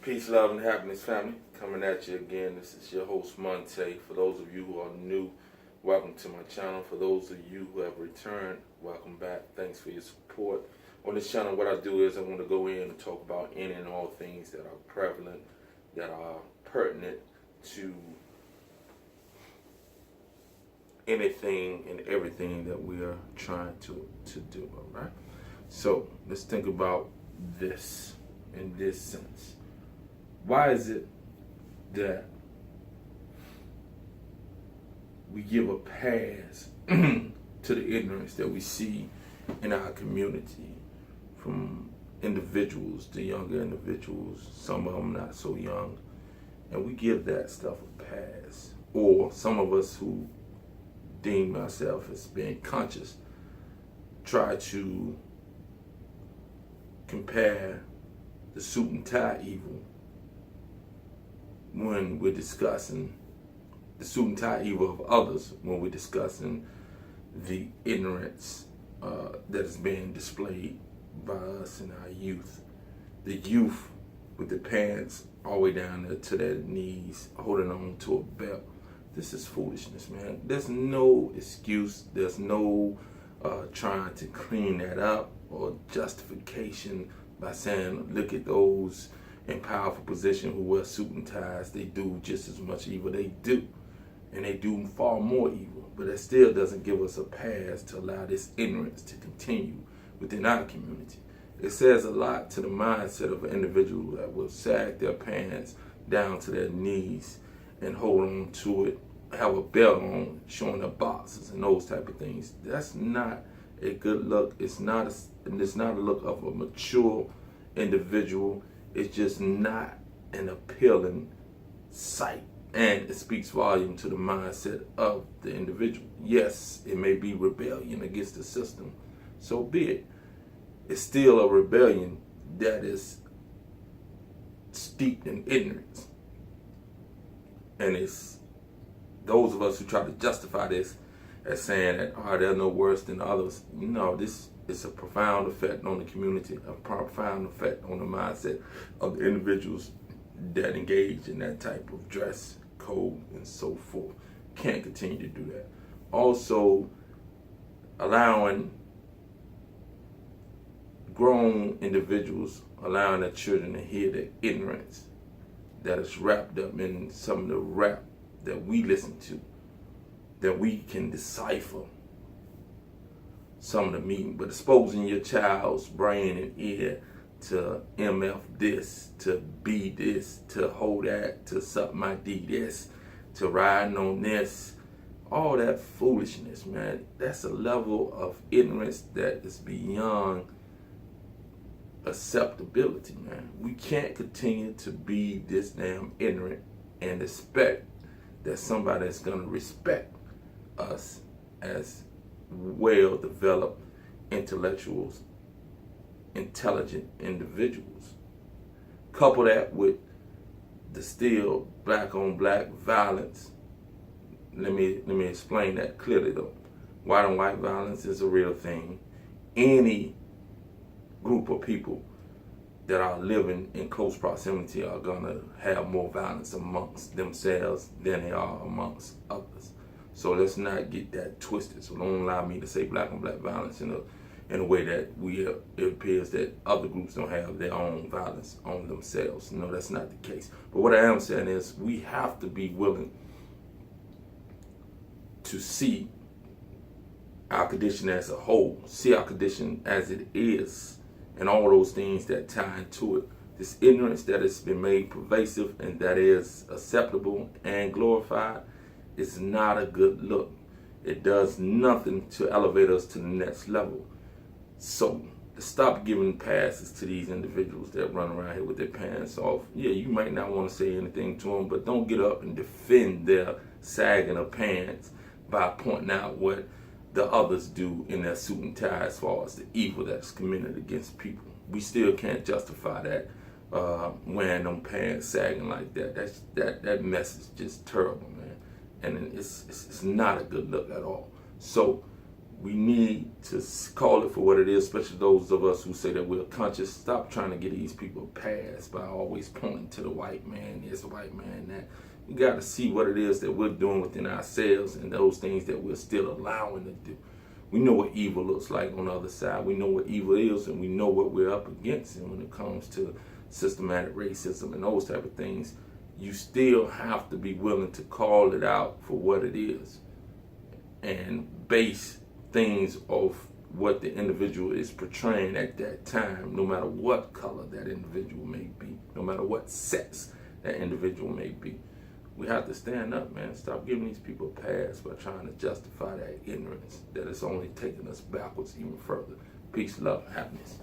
Peace, love, and happiness, family. Coming at you again. This is your host, Monte. For those of you who are new, welcome to my channel. For those of you who have returned, welcome back. Thanks for your support. On this channel, what I do is I want to go in and talk about any and all things that are prevalent, that are pertinent to anything and everything that we are trying to do, all right? So let's think about this in this sense. Why is it that we give a pass to the ignorance that we see in our community, from individuals to younger individuals, some of them not so young, and we give that stuff a pass? Or some of us who deem ourselves as being conscious try to compare the suit and tie evil when we're discussing the suit and tie evil of others, when we're discussing the ignorance that is being displayed by us in our youth. The youth with the pants all the way down there to their knees, holding on to a belt. This is foolishness, man. There's no excuse. There's no trying to clean that up or justification by saying, look at those in powerful position who wear suit and ties. They do just as much evil. They do. And they do far more evil. But that still doesn't give us a pass to allow this ignorance to continue within our community. It says a lot to the mindset of an individual that will sag their pants down to their knees and hold on to it, have a belt on, showing their boxes and those type of things. That's not a good look. It's not a look of a mature individual. It's just not an appealing sight, and it speaks volume to the mindset of the individual. Yes, it may be rebellion against the system, so be it. It's still a rebellion that is steeped in ignorance. And it's those of us who try to justify this as saying that, they're no worse than others. No, this is a profound effect on the community, a profound effect on the mindset of the individuals that engage in that type of dress code and so forth. Can't continue to do that. Also, allowing grown individuals, allowing their children to hear the ignorance that is wrapped up in some of the rap that we listen to, that we can decipher some of the meaning. But exposing your child's brain and ear to MF this, to be this, to hold that, to suck my D this, to riding on this, all that foolishness, man. That's a level of ignorance that is beyond acceptability, man. We can't continue to be this damn ignorant and expect that somebody is going to respect us as well-developed intellectuals, intelligent individuals. Couple that with the still black-on-black violence. Let me explain that clearly, though. White-on-white violence is a real thing. Any group of people that are living in close proximity are gonna have more violence amongst themselves than they are amongst others. So let's not get that twisted. So don't allow me to say black on black violence in a way that it appears that other groups don't have their own violence on themselves. No, that's not the case. But what I am saying is we have to be willing to see our condition as a whole, see our condition as it is, and all those things that tie into it. This ignorance that has been made pervasive and that is acceptable and glorified is not a good look. It does nothing to elevate us to the next level. So, to stop giving passes to these individuals that run around here with their pants off. Yeah, you might not want to say anything to them, but don't get up and defend their sagging of pants by pointing out what the others do in their suit and tie as far as the evil that's committed against people. We still can't justify that wearing them pants sagging like that. That mess is just terrible, man. And it's not a good look at all. So we need to call it for what it is, especially those of us who say that we're conscious. Stop trying to get these people a pass by always pointing to the white man, this, the white man, that. We got to see what it is that we're doing within ourselves and those things that we're still allowing to do. We know what evil looks like on the other side. We know what evil is, and we know what we're up against. And when it comes to systematic racism and those type of things, you still have to be willing to call it out for what it is and base things off what the individual is portraying at that time, no matter what color that individual may be, no matter what sex that individual may be. We have to stand up, man. Stop giving these people a pass by trying to justify that ignorance that is only taking us backwards even further. Peace, love, and happiness.